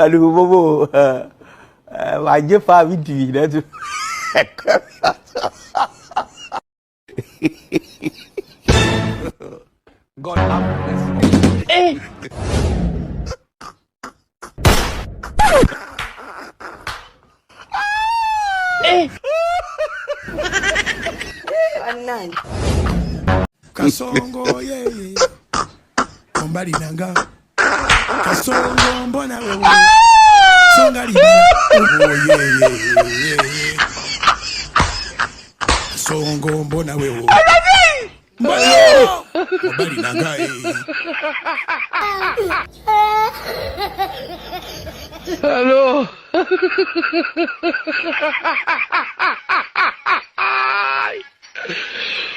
Aduh, bobo, wajib faham itu, dah tu. God love this. Anan. Kasongo yeye kombali nanga kasongo mbona wewe songa libala oh yeye kasongo mbona wewe mbona kombali nanga Hello.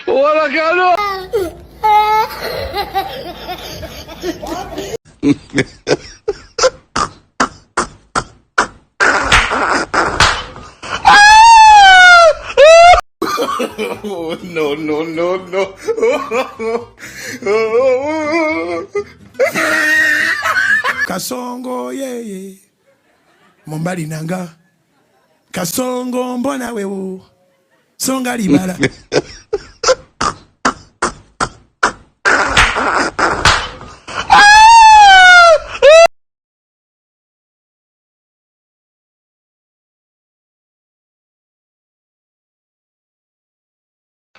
Hola, Carlos. Oh, no. Kasongo yeye mombali nanga kasongo mbona wewe songa libala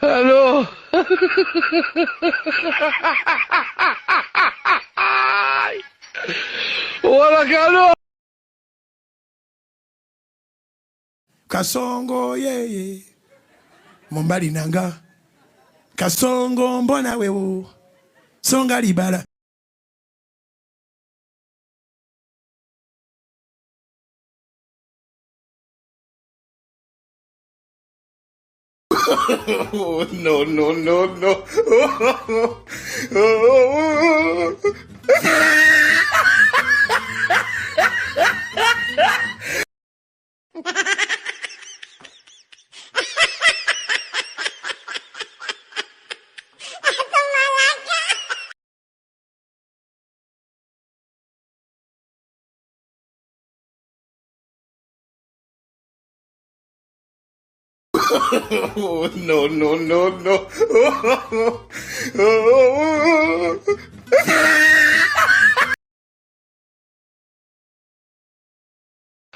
Hello. Hola, Carlos. Kasongo yeye mombali nanga kasongo mbona wewe songa libala oh, no. Oh, no.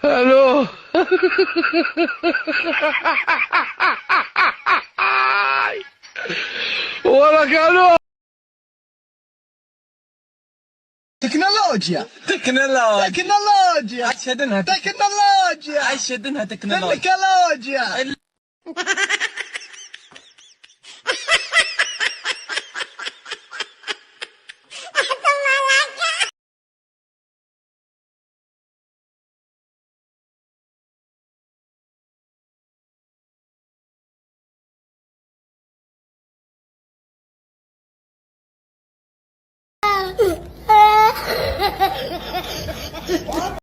Hello. Hola, Carlos. تكنولوجيا أشهدنها تكنولوجيا